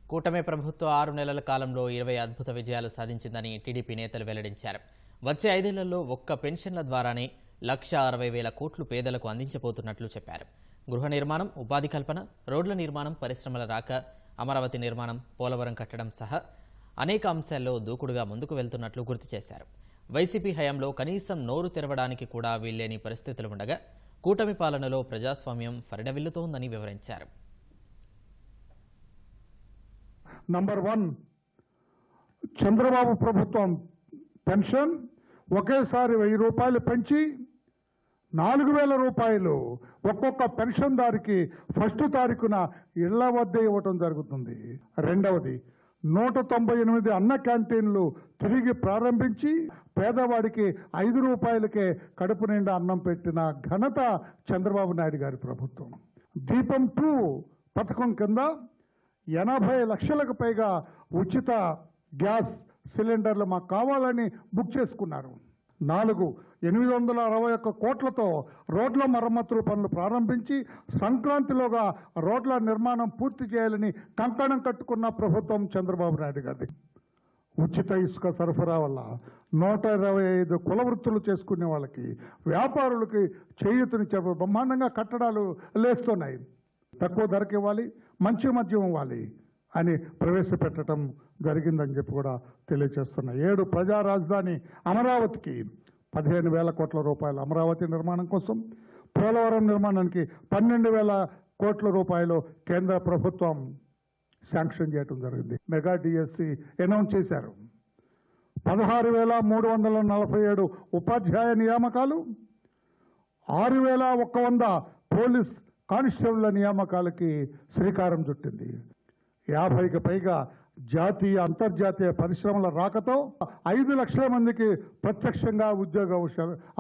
కూటమి ప్రభుత్వ 6 నెలల కాలంలో 20 అద్భుత విజయాలు సాధించిందని టీడీపీ నేతలు వెల్లడించారు. వచ్చే 5 ఏళ్లలో ఒక్క పెన్షన్ల ద్వారానే 1,60,000 కోట్లు పేదలకు అందించబోతున్నట్లు చెప్పారు. గృహ నిర్మాణం, ఉపాధి కల్పన, రోడ్ల నిర్మాణం, పరిశ్రమల రాక, అమరావతి నిర్మాణం, పోలవరం కట్టడం సహా అనేక అంశాల్లో దూకుడుగా ముందుకు వెళ్తున్నట్లు గుర్తు చేశారు. వైసీపీ హయాంలో కనీసం నోరు తెరవడానికి కూడా వీల్లేని పరిస్థితులు ఉండగా కూటమి పాలనలో ప్రజాస్వామ్యం ఫరిడవిల్లుతోందని వివరించారు. నంబర్ 1, చంద్రబాబు ప్రభుత్వం పెన్షన్ ఒకేసారి 1000 రూపాయలు పెంచి 4,000 రూపాయలు ఒక్కొక్క పెన్షన్దారికి ఫస్ట్ తారీఖున ఇళ్ల వద్ద ఇవ్వటం జరుగుతుంది. రెండవది, 198 అన్న క్యాంటీన్లు తిరిగి ప్రారంభించి పేదవాడికి 5 రూపాయలకే కడుపు నిండా అన్నం పెట్టిన ఘనత చంద్రబాబు నాయుడు గారి ప్రభుత్వం. దీపం 2 పథకం కింద 80 లక్షలకు పైగా ఉచిత గ్యాస్ సిలిండర్లు మాకు కావాలని బుక్ చేసుకున్నారు. 4, 861 కోట్లతో రోడ్ల మరమ్మతుల పనులు ప్రారంభించి సంక్రాంతిలోగా రోడ్ల నిర్మాణం పూర్తి చేయాలని కంకణం కట్టుకున్న ప్రభుత్వం చంద్రబాబు నాయుడు గారిది. ఉచిత ఇసుక సరఫరా వల్ల 125 కుల వృత్తులు చేసుకునే వాళ్ళకి, వ్యాపారులకి చేయూతనిచ్చే బ్రహ్మాండంగా కట్టడాలు లేస్తున్నాయి. తక్కువ ధరకు ఇవ్వాలి, మంచి మద్యం ఇవ్వాలి అని ప్రవేశపెట్టడం జరిగిందని చెప్పి కూడా తెలియజేస్తున్నా. 7 ప్రజా రాజధాని అమరావతికి 15,000 కోట్ల రూపాయలు అమరావతి నిర్మాణం కోసం, పోలవరం నిర్మాణానికి 12,000 కోట్ల రూపాయలు కేంద్ర ప్రభుత్వం శాంక్షన్ చేయడం జరిగింది. మెగా డిఎస్సి అనౌన్స్ చేశారు. 16,347 ఉపాధ్యాయ నియామకాలు, 6,100 పోలీస్ కానిస్టేబుళ్ల నియామకాలకి శ్రీకారం చుట్టింది. 50కి పైగా జాతీయ అంతర్జాతీయ పరిశ్రమల రాకతో 5 లక్షల మందికి ప్రత్యక్షంగా ఉద్యోగ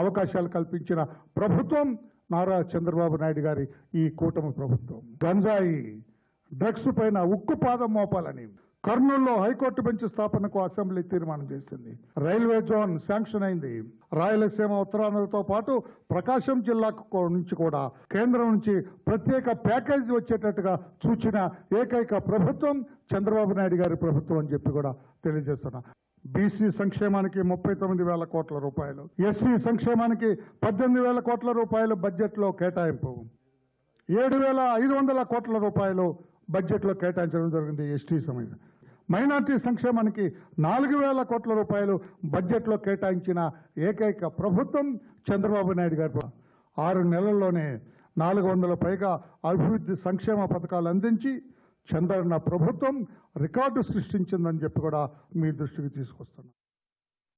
అవకాశాలు కల్పించిన ప్రభుత్వం నారా చంద్రబాబు నాయుడు గారి ఈ కూటమి ప్రభుత్వం. గంజాయి, డ్రగ్స్ పైన ఉక్కు పాదం మోపాలని కర్నూలులో హైకోర్టు బెంచ్ స్థాపనకు అసెంబ్లీ తీర్మానం చేసింది. రైల్వే జోన్ శాంక్షన్ అయింది. రాయలసీమ, ఉత్తరాంధ్రతో పాటు ప్రకాశం జిల్లాకు నుంచి కూడా కేంద్రం నుంచి ప్రత్యేక ప్యాకేజీ వచ్చేటట్టుగా సూచన ఏకైక ప్రభుత్వం చంద్రబాబు నాయుడు గారి ప్రభుత్వం అని చెప్పి కూడా తెలియజేస్తున్నా. బీసీ సంక్షేమానికి 39,000 కోట్ల రూపాయలు, ఎస్సీ సంక్షేమానికి 18,000 కోట్ల రూపాయలు బడ్జెట్లో కేటాయింపు, 7,500 కోట్ల రూపాయలు బడ్జెట్లో కేటాయించడం జరిగింది. ఎస్టీ సమస్య, మైనార్టీ సంక్షేమానికి 4,000 కోట్ల రూపాయలు బడ్జెట్లో కేటాయించిన ఏకైక ప్రభుత్వం చంద్రబాబు నాయుడు గారు. 6 నెలల్లోనే 400 పైగా అభివృద్ధి సంక్షేమ పథకాలు అందించి చంద్రన్న ప్రభుత్వం రికార్డు సృష్టించిందని చెప్పి కూడా మీ దృష్టికి తీసుకొస్తున్నాం.